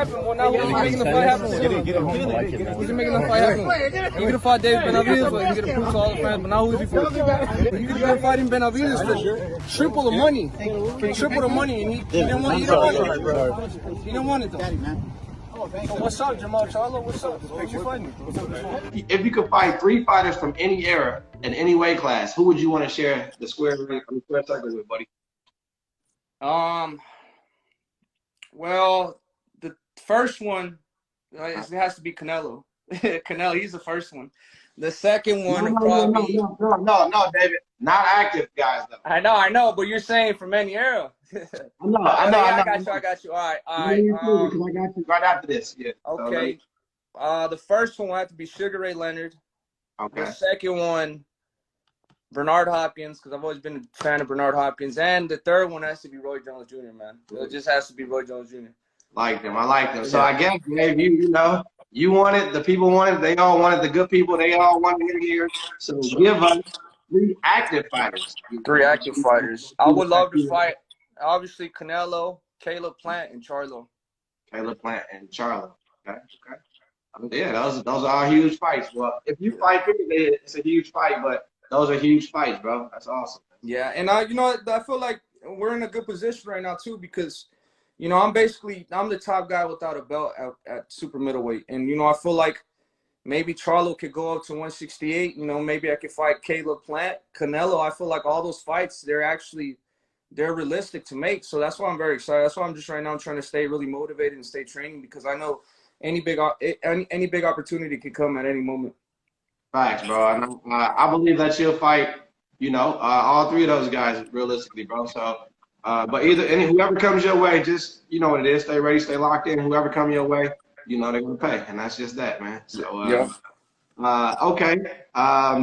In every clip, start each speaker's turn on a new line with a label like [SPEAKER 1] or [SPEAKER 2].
[SPEAKER 1] happen? Well, now who's he making the fight happen with? Who's he making the fight happen with? He could have fought David Benavidez, but he could have proved to all the fans. But now who's he fighting? He could have been fighting Benavidez for triple the money. For triple the money, and he didn't want it. He didn't want it, though. So what's up, Jermall Charlo? What's up? Thanks for fighting me.
[SPEAKER 2] If you could fight 3 fighters from any era in any weight class, who would you want to share the square circle with, buddy?
[SPEAKER 1] Well, the first one, it has to be Canelo. Canelo, he's the first one. The second one probably.
[SPEAKER 2] No, David. Not active guys, though.
[SPEAKER 1] I know, but you're saying from any era.
[SPEAKER 2] I
[SPEAKER 1] got you. All right.
[SPEAKER 2] I got you right after this. Yeah.
[SPEAKER 1] Okay. The first one will have to be Sugar Ray Leonard.
[SPEAKER 2] Okay.
[SPEAKER 1] The second one, Bernard Hopkins, because I've always been a fan of Bernard Hopkins. And the third one has to be Roy Jones Jr., man. It just has to be Roy Jones Jr.
[SPEAKER 2] I like them. So I guess, Dave, you wanted, the people wanted, they all wanted, the good people, they all wanted to get here. So give us 3 active fighters.
[SPEAKER 1] 3 active fighters. I would love to fight, obviously, Canelo, Caleb Plant, and Charlo.
[SPEAKER 2] Caleb Plant and Charlo. Okay. Yeah, those are huge fights. Well, if you fight people, it's a huge fight, but those are huge fights, bro. That's awesome.
[SPEAKER 1] Yeah, and I feel like we're in a good position right now too, because I'm the top guy without a belt at super middleweight, and I feel like maybe Charlo could go up to 168. Maybe I could fight Caleb Plant, Canelo. I feel like all those fights, they're realistic to make. So that's why I'm very excited. That's why I'm just right now trying to stay really motivated and stay training, because I know any big opportunity could come at any moment.
[SPEAKER 2] Facts, bro. I believe that you'll fight, all 3 of those guys realistically, bro. So, but whoever comes your way, just what it is. Stay ready, stay locked in. Whoever comes your way, they're gonna pay, and that's just that, man. So, okay,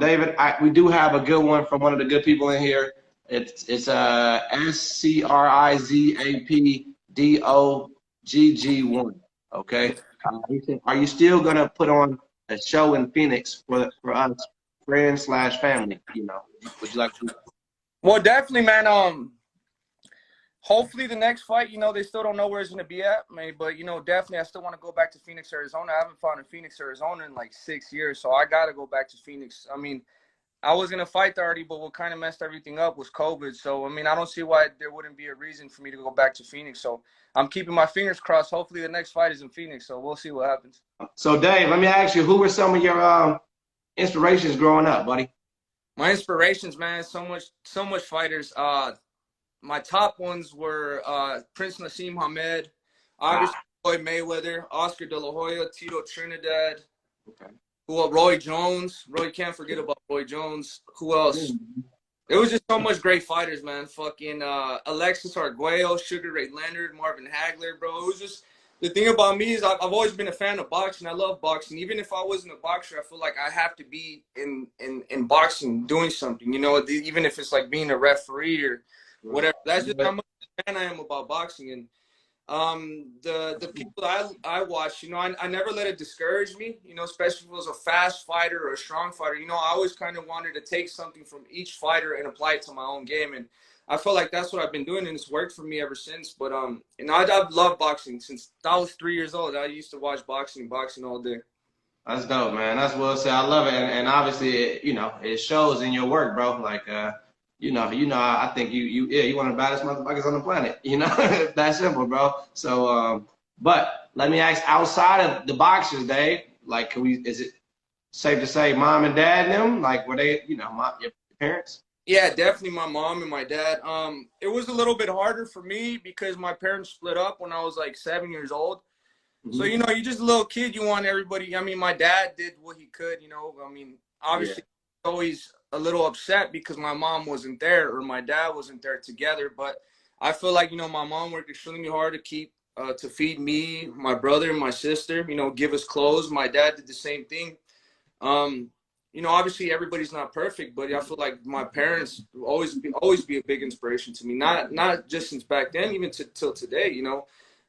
[SPEAKER 2] David, we do have a good one from one of the good people in here. It's SCRIZAPDOGG1. Okay. He said, are you still gonna put on a show in Phoenix for us friends/family? Would you like to?
[SPEAKER 1] Well, definitely, man. Hopefully the next fight, they still don't know where it's gonna be at, man. But definitely, I still want to go back to Phoenix, Arizona. I haven't fought in Phoenix, Arizona in like 6 years, so I gotta go back to Phoenix. I mean, I was gonna fight there already, but what kind of messed everything up was COVID. So I mean, I don't see why there wouldn't be a reason for me to go back to Phoenix. So I'm keeping my fingers crossed. Hopefully the next fight is in Phoenix, so we'll see what happens.
[SPEAKER 2] So Dave, let me ask you, who were some of your inspirations growing up, buddy?
[SPEAKER 1] My inspirations, man, so much fighters. My top ones were Prince Nassim Hamed, obviously Floyd Mayweather, Oscar De La Hoya, Tito Trinidad.
[SPEAKER 2] Okay.
[SPEAKER 1] Roy Jones. Roy, can't forget about Roy Jones. Who else? It was just so much great fighters, man. Fucking Alexis Arguello, Sugar Ray Leonard, Marvin Hagler, bro. It was just, the thing about me is I've always been a fan of boxing. I love boxing. Even if I wasn't a boxer, I feel like I have to be in boxing doing something, even if it's like being a referee or whatever. That's just how much fan I am about boxing. And the people I watch, I never let it discourage me, especially if it was a fast fighter or a strong fighter. I always kind of wanted to take something from each fighter and apply it to my own game. And I feel like that's what I've been doing, and it's worked for me ever since. But, I've loved boxing since I was 3 years old. I used to watch boxing all day.
[SPEAKER 2] That's dope, man. That's well said. I love it. And obviously, it shows in your work, bro. Like, I think you one of the baddest motherfuckers on the planet. That's simple, bro. So, but let me ask, outside of the boxers, Dave, like, is it safe to say mom and dad and them, like, were they, your parents?
[SPEAKER 1] Yeah, definitely my mom and my dad. It was a little bit harder for me because my parents split up when I was like 7 years old. Mm-hmm. So, you're just a little kid. You want everybody. I mean, my dad did what he could, I mean, obviously always a little upset because my mom wasn't there or my dad wasn't there together. But I feel like, my mom worked extremely hard to feed me, my brother, and my sister, give us clothes. My dad did the same thing. Obviously everybody's not perfect, but I feel like my parents will always be a big inspiration to me. Not just since back then, even till today.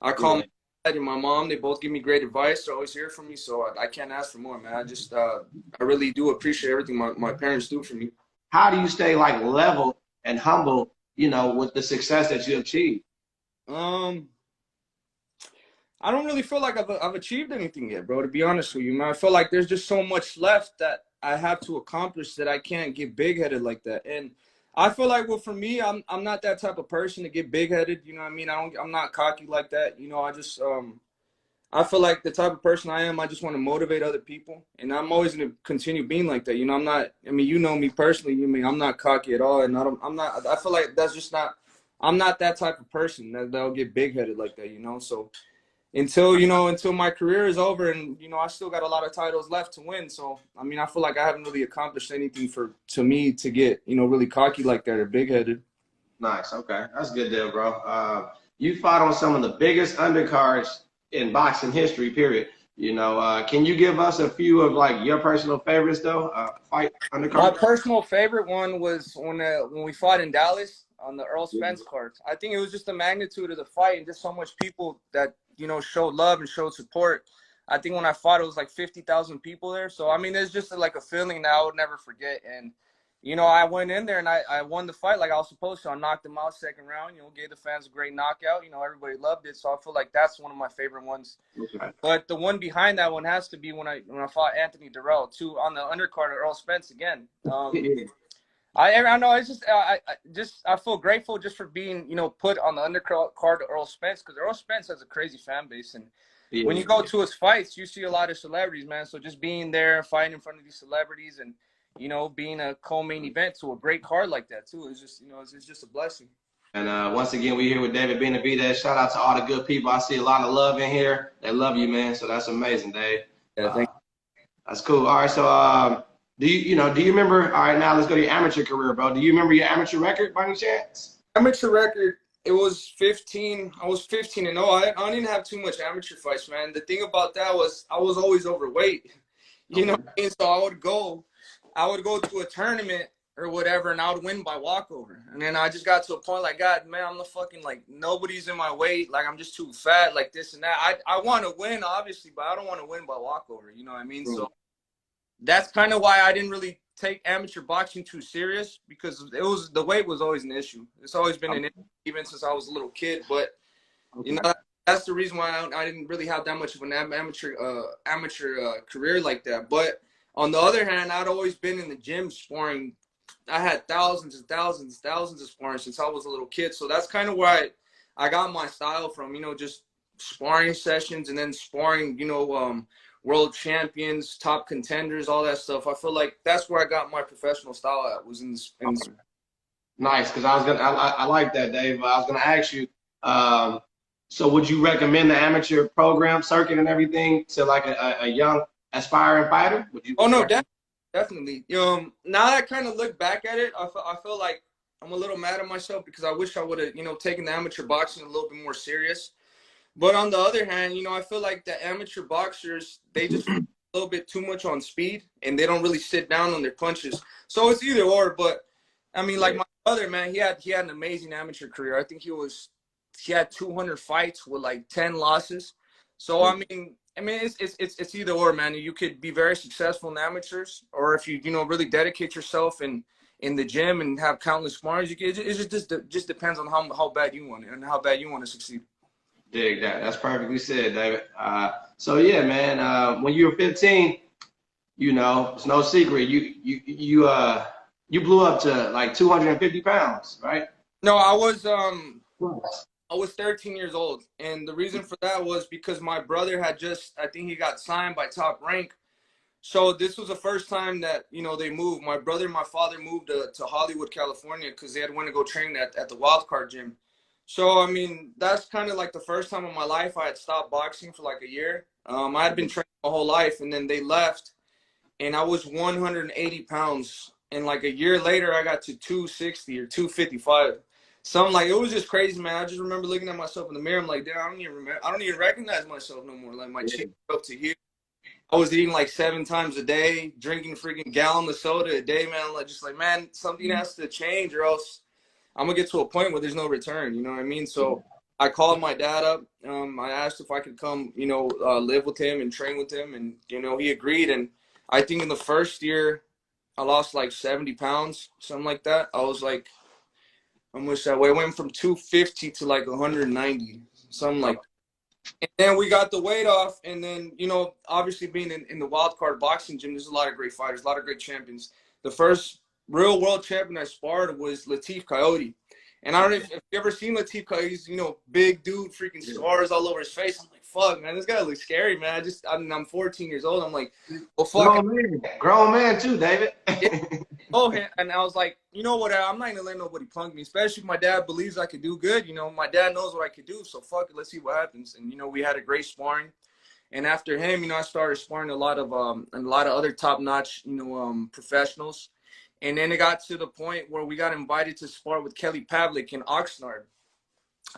[SPEAKER 1] I call my dad and my mom. They both give me great advice. They're always here for me, so I can't ask for more, man. I really do appreciate everything my parents do for me.
[SPEAKER 2] How do you stay like level and humble, with the success that you achieved?
[SPEAKER 1] I don't really feel like I've achieved anything yet, bro. To be honest with you, man, I feel like there's just so much left that I have to accomplish that I can't get big headed like that. And I feel like, well, for me, I'm not that type of person to get big headed. You know what I mean? I'm not cocky like that. You know, I feel like the type of person I am, I just want to motivate other people, and I'm always going to continue being like that. You know, I'm not. I mean, you know me personally. You mean I'm not cocky at all, and I'm not. I feel like that's just not. I'm not that type of person that'll get big headed like that. You know, so until my career is over, and I still got a lot of titles left to win. So I mean, I feel like I haven't really accomplished anything to me to get really cocky like that or big headed.
[SPEAKER 2] Nice. Okay, that's a good deal, bro. You fought on some of the biggest undercards in boxing history. Period. Can you give us a few of like your personal favorites though? Fight undercard.
[SPEAKER 1] My personal favorite one was when we fought in Dallas on the Earl Spence card. I think it was just the magnitude of the fight and just so much people that showed love and showed support. I think when I fought, it was like 50,000 people there. So I mean, there's just like a feeling that I would never forget. And I went in there and I won the fight like I was supposed to. I knocked him out second round. Gave the fans a great knockout. Everybody loved it. So I feel like that's one of my favorite ones.
[SPEAKER 2] Okay.
[SPEAKER 1] But the one behind that one has to be when I fought Anthony Durrell too on the undercard of Earl Spence again. I know it's just I feel grateful just for being put on the undercard of Earl Spence, because Earl Spence has a crazy fan base, and when you go to his fights, you see a lot of celebrities, man. So just being there, fighting in front of these celebrities, and being a co-main event to a great card like that too, is just it's just a blessing.
[SPEAKER 2] And once again, we're here with David Benavidez. Shout out to all the good people. I see a lot of love in here. They love you, man. So that's amazing, Dave.
[SPEAKER 1] Yeah, thank you.
[SPEAKER 2] That's cool. All right, so do you remember? All right, now let's go to your amateur career, bro. Do you remember your amateur record by any chance?
[SPEAKER 1] Amateur record, it was 15. I was 15-0. I didn't have too much amateur fights, man. The thing about that was I was always overweight. You know what I mean? So I would go to a tournament or whatever, and I would win by walkover. And then I just got to a point like, God, man, I'm the fucking, like, nobody's in my weight. Like, I'm just too fat, like this and that. I want to win, obviously, but I don't want to win by walkover. You know what I mean? So that's kind of why I didn't really take amateur boxing too serious, because the weight was always an issue. It's always been an issue even since I was a little kid. But, that's the reason why I didn't really have that much of an amateur career like that. But on the other hand, I'd always been in the gym sparring. I had thousands and thousands and thousands of sparring since I was a little kid. So that's kind of where I got my style from, just sparring sessions and then sparring, world champions, top contenders, all that stuff. I feel like that's where I got my professional style at, was in this.
[SPEAKER 2] Nice, because I like that, Dave. I was gonna ask you, so would you recommend the amateur program circuit and everything to like a young aspiring fighter? Would you?
[SPEAKER 1] Oh no, definitely. Now that I kind of look back at it, I feel like I'm a little mad at myself, because I wish I would have, taken the amateur boxing a little bit more serious. But on the other hand, I feel like the amateur boxers, they just a little bit too much on speed, and they don't really sit down on their punches. So it's either or. But I mean, like my brother, man, he had an amazing amateur career. I think he had 200 fights with like 10 losses. So I mean, it's either or, man. You could be very successful in amateurs, or if you really dedicate yourself in the gym and have countless sparring, it just depends on how bad you want it and how bad you want to succeed.
[SPEAKER 2] Dig that. That's perfectly said, David. So yeah, man. When you were 15, it's no secret. You blew up to like 250 pounds, right?
[SPEAKER 1] No, I was 13 years old, and the reason for that was because my brother I think he got signed by Top Rank. So this was the first time that they moved. My brother and my father moved to Hollywood, California, because they had went to go train at the Wild Card gym. So, I mean, that's kind of like the first time in my life I had stopped boxing for like a year. I had been training my whole life, and then they left, and I was 180 pounds. And like a year later, I got to 260 or 255. So I'm like, it was just crazy, man. I just remember looking at myself in the mirror. I'm like, damn, I don't even recognize myself no more. Like, my cheeks up to here. I was eating like 7 times a day, drinking freaking gallon of soda a day, man. Like, just like, man, something has to change, or else I'm gonna get to a point where there's no return. You know what I mean? So I called my dad up. I asked if I could come, live with him and train with him, and he agreed. And I think in the first year, I lost like 70 pounds, something like that. I was like, how much that way? I went from 250 to like 190, something like that. And then we got the weight off, and then, you know, obviously being in the wild card boxing gym, there's a lot of great fighters, a lot of great champions. The first real world champion I sparred was Latif Coyote. And I don't know if you ever seen Latif Coyote. He's, you know, big dude, freaking scars all over his face. I'm like, fuck, man, this guy looks scary, man. I'm 14 years old. I'm like, well, fuck.
[SPEAKER 2] Grown man too, David.
[SPEAKER 1] Oh, and I was like, you know what? I'm not gonna let nobody punk me, especially if my dad believes I could do good. You know, my dad knows what I could do, so fuck it, let's see what happens. And you know, we had a great sparring. And after him, you know, I started sparring a lot of other top-notch, you know, professionals. And then it got to the point where we got invited to spar with Kelly Pavlik in Oxnard.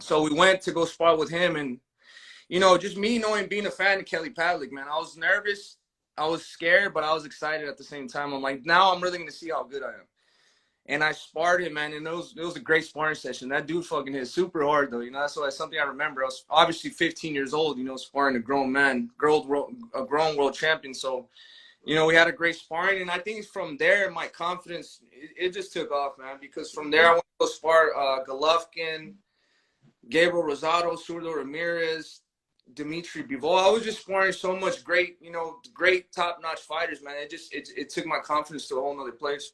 [SPEAKER 1] So we went to go spar with him, and you know, just me knowing, being a fan of Kelly Pavlik, man, I was nervous. I was scared, but I was excited at the same time. I'm like, now I'm really going to see how good I am. And I sparred him, man, and it was a great sparring session. That dude fucking hit super hard, though. You know, that's something I remember. I was obviously 15 years old, you know, sparring a grown man, a grown world champion. So, you know, we had a great sparring. And I think from there, my confidence, it just took off, man, because from there I went to go spar Golovkin, Gabriel Rosado, Surdo Ramirez, Dimitri Bivol. I was just sparring so much great, you know, great top-notch fighters, man. It took my confidence to a whole nother place.